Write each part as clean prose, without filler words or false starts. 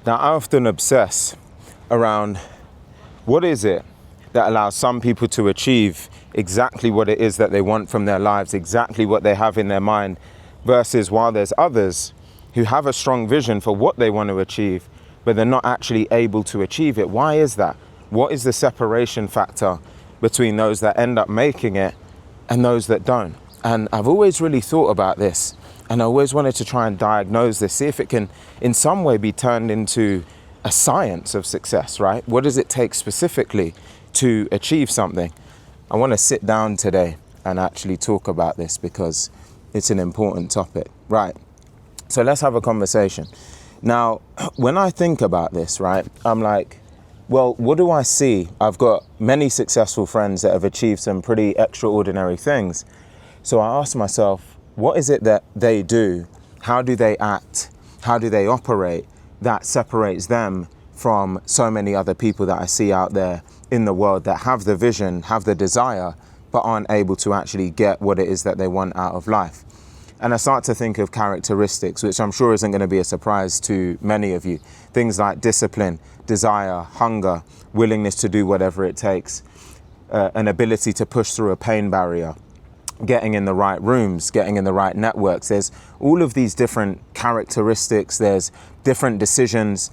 Now, I often obsess around what is it that allows some people to achieve exactly what it is that they want from their lives, exactly what they have in their mind, versus while there's others who have a strong vision for what they want to achieve, but they're not actually able to achieve it. Why is that? What is the separation factor between those that end up making it and those that don't? And I've always really thought about this, and I always wanted to try and diagnose this, see if it can in some way be turned into a science of success, right? What does it take specifically to achieve something? I want to sit down today and actually talk about this because it's an important topic, right? So let's have a conversation. Now, when I think about this, right, I'm like, well, what do I see? I've got many successful friends that have achieved some pretty extraordinary things. So I ask myself, what is it that they do? How do they act? How do they operate that separates them from so many other people that I see out there in the world that have the vision, have the desire, but aren't able to actually get what it is that they want out of life? And I start to think of characteristics, which I'm sure isn't going to be a surprise to many of you. Things like discipline, desire, hunger, willingness to do whatever it takes, an ability to push through a pain barrier, getting in the right rooms, getting in the right networks. There's all of these different characteristics. There's different decisions.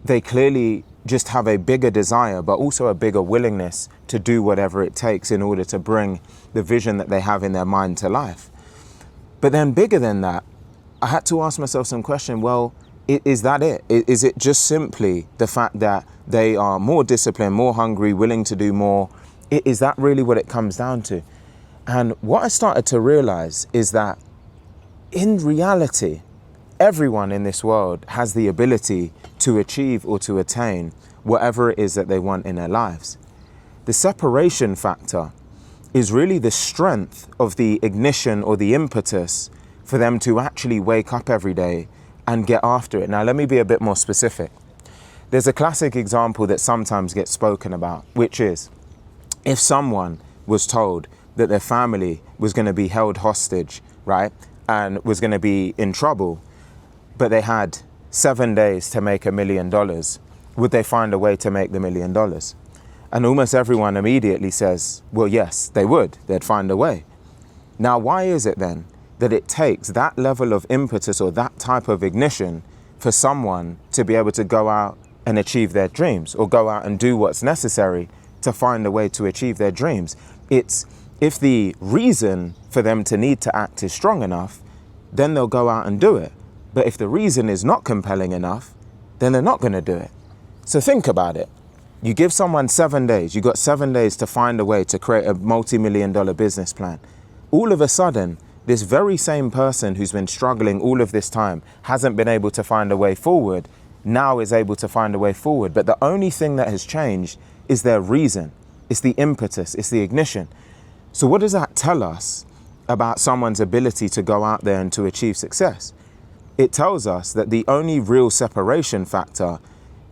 They clearly just have a bigger desire, but also a bigger willingness to do whatever it takes in order to bring the vision that they have in their mind to life. But then bigger than that, I had to ask myself some question. Well, is that it? Is it just simply the fact that they are more disciplined, more hungry, willing to do more? Is that really what it comes down to? And what I started to realize is that in reality, everyone in this world has the ability to achieve or to attain whatever it is that they want in their lives. The separation factor is really the strength of the ignition or the impetus for them to actually wake up every day and get after it. Now, let me be a bit more specific. There's a classic example that sometimes gets spoken about, which is if someone was told that their family was going to be held hostage, right, and was going to be in trouble, but they had 7 days to make $1 million, would they find a way to make the $1 million? And almost everyone immediately says, well, yes, they would. They'd find a way. Now, why is it then that it takes that level of impetus or that type of ignition for someone to be able to go out and achieve their dreams or go out and do what's necessary to find a way to achieve their dreams? It's if the reason for them to need to act is strong enough, then they'll go out and do it. But if the reason is not compelling enough, then they're not going to do it. So think about it. You give someone 7 days, you got 7 days to find a way to create a multi-million-dollar business plan. All of a sudden, this very same person who's been struggling all of this time, hasn't been able to find a way forward, now is able to find a way forward. But the only thing that has changed is their reason. It's the impetus, it's the ignition. So what does that tell us about someone's ability to go out there and to achieve success? It tells us that the only real separation factor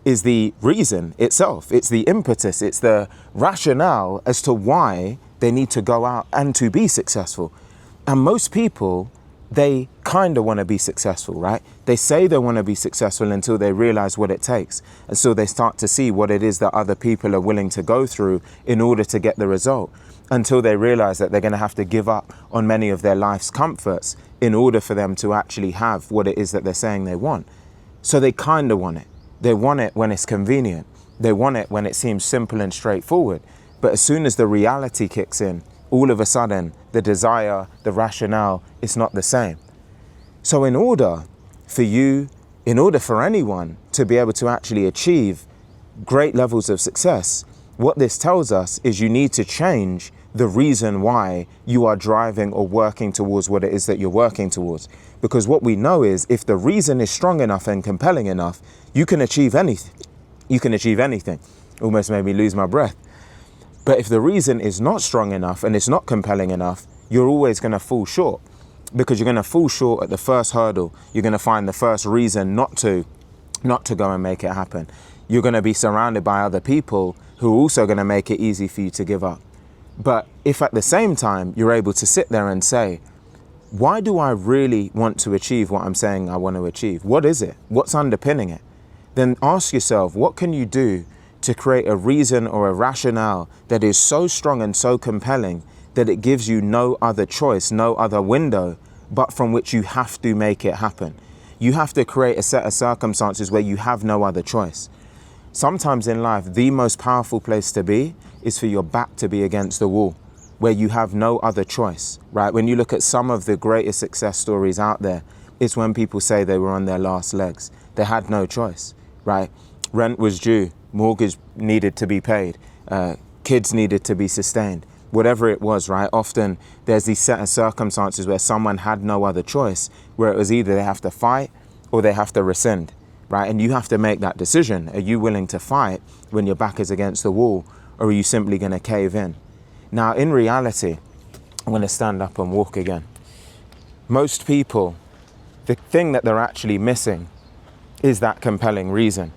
is the reason itself. It's the impetus. It's the rationale as to why they need to go out and to be successful. And most people, they kind of want to be successful, right? They say they want to be successful until they realize what it takes. And so they start to see what it is that other people are willing to go through in order to get the result, until they realize that they're going to have to give up on many of their life's comforts in order for them to actually have what it is that they're saying they want. So they kind of want it. They want it when it's convenient. They want it when it seems simple and straightforward. But as soon as the reality kicks in, all of a sudden, the desire, the rationale, it's not the same. So in order for anyone to be able to actually achieve great levels of success, what this tells us is you need to change the reason why you are driving or working towards what it is that you're working towards. Because what we know is if the reason is strong enough and compelling enough, you can achieve anything. You can achieve anything. Almost made me lose my breath. But if the reason is not strong enough and it's not compelling enough, you're always going to fall short, because you're going to fall short at the first hurdle. You're going to find the first reason not to go and make it happen. You're going to be surrounded by other people who are also going to make it easy for you to give up. But if at the same time you're able to sit there and say, why do I really want to achieve what I'm saying I want to achieve? What is it? What's underpinning it? then ask yourself, what can you do to create a reason or a rationale that is so strong and so compelling that it gives you no other choice, no other window, but from which you have to make it happen. You have to create a set of circumstances where you have no other choice. Sometimes in life, the most powerful place to be is for your back to be against the wall, where you have no other choice, right? When you look at some of the greatest success stories out there, it's when people say they were on their last legs. They had no choice, right? Rent was due, mortgage needed to be paid, kids needed to be sustained, whatever it was, right? Often there's these set of circumstances where someone had no other choice, where it was either they have to fight or they have to rescind, right? And you have to make that decision. Are you willing to fight when your back is against the wall, or are you simply going to cave in? Now, in reality, I'm going to stand up and walk again. Most people, the thing that they're actually missing is that compelling reason.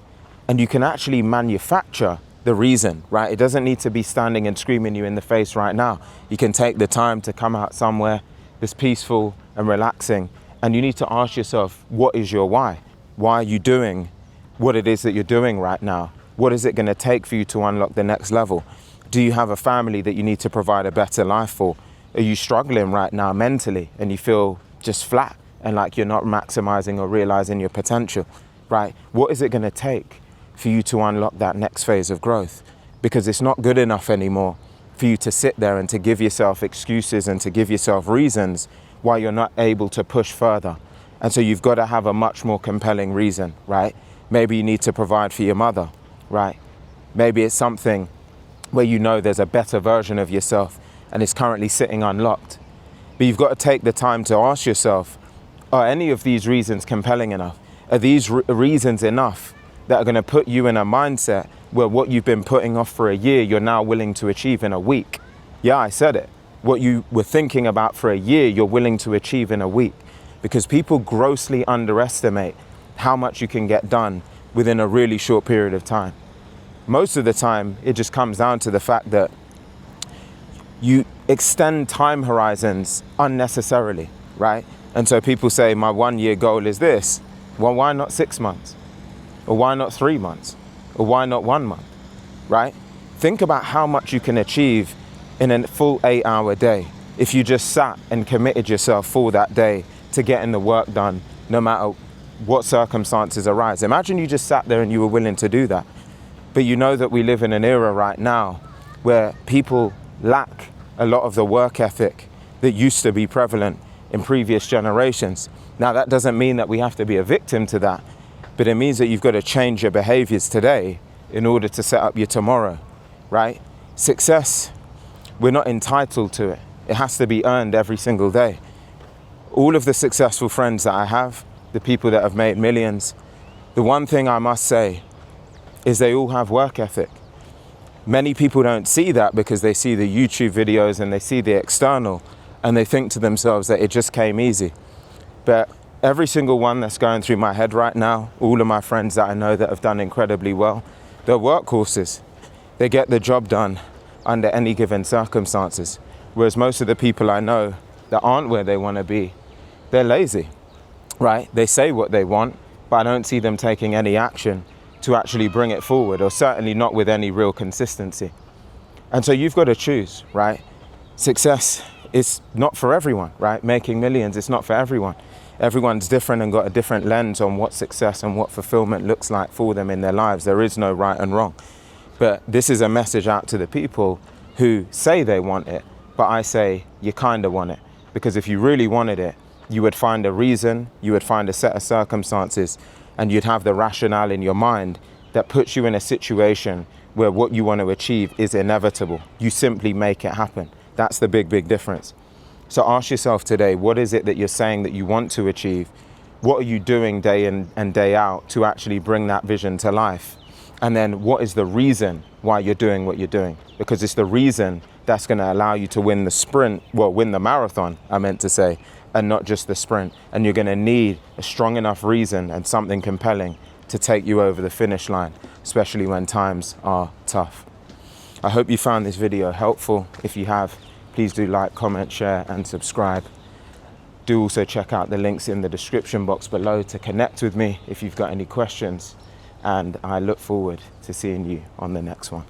And you can actually manufacture the reason, right? It doesn't need to be standing and screaming you in the face right now. You can take the time to come out somewhere that's peaceful and relaxing. And you need to ask yourself, what is your why? Why are you doing what it is that you're doing right now? What is it going to take for you to unlock the next level? Do you have a family that you need to provide a better life for? Are you struggling right now mentally and you feel just flat and like you're not maximizing or realizing your potential, right? What is it going to take for you to unlock that next phase of growth? Because it's not good enough anymore for you to sit there and to give yourself excuses and to give yourself reasons why you're not able to push further. And so you've got to have a much more compelling reason, right? Maybe you need to provide for your mother, right? Maybe it's something where you know there's a better version of yourself and it's currently sitting unlocked. But you've got to take the time to ask yourself, are any of these reasons compelling enough? Are these reasons enough that are going to put you in a mindset where what you've been putting off for a year, you're now willing to achieve in a week? Yeah, I said it. What you were thinking about for a year, you're willing to achieve in a week. Because people grossly underestimate how much you can get done within a really short period of time. Most of the time, it just comes down to the fact that you extend time horizons unnecessarily, right? And so people say, my 1 year goal is this. Well, why not 6 months? Or why not 3 months? Or why not 1 month, right? Think about how much you can achieve in a full 8-hour day if you just sat and committed yourself for that day to getting the work done, no matter what circumstances arise. Imagine you just sat there and you were willing to do that. But you know that we live in an era right now where people lack a lot of the work ethic that used to be prevalent in previous generations. Now, that doesn't mean that we have to be a victim to that, but it means that you've got to change your behaviors today in order to set up your tomorrow, right? Success, we're not entitled to it. It has to be earned every single day. All of the successful friends that I have, the people that have made millions, the one thing I must say is they all have work ethic. Many people don't see that because they see the YouTube videos and they see the external and they think to themselves that it just came easy. But every single one that's going through my head right now, all of my friends that I know that have done incredibly well, they're workhorses. They get the job done under any given circumstances. Whereas most of the people I know that aren't where they want to be, they're lazy, right? They say what they want, but I don't see them taking any action to actually bring it forward, or certainly not with any real consistency. And so you've got to choose, right? Success is not for everyone, right? Making millions, it's not for everyone. Everyone's different and got a different lens on what success and what fulfillment looks like for them in their lives. There is no right and wrong. But this is a message out to the people who say they want it, but I say you kind of want it. Because if you really wanted it, you would find a reason, you would find a set of circumstances, and you'd have the rationale in your mind that puts you in a situation where what you want to achieve is inevitable. You simply make it happen. That's the big, big difference. So ask yourself today, what is it that you're saying that you want to achieve? What are you doing day in and day out to actually bring that vision to life? And then what is the reason why you're doing what you're doing? Because it's the reason that's going to allow you to win the sprint, well, win the marathon, I meant to say, and not just the sprint. And you're going to need a strong enough reason and something compelling to take you over the finish line, especially when times are tough. I hope you found this video helpful. If you have, please do like, comment, share, and subscribe. Do also check out the links in the description box below to connect with me if you've got any questions. and I look forward to seeing you on the next one.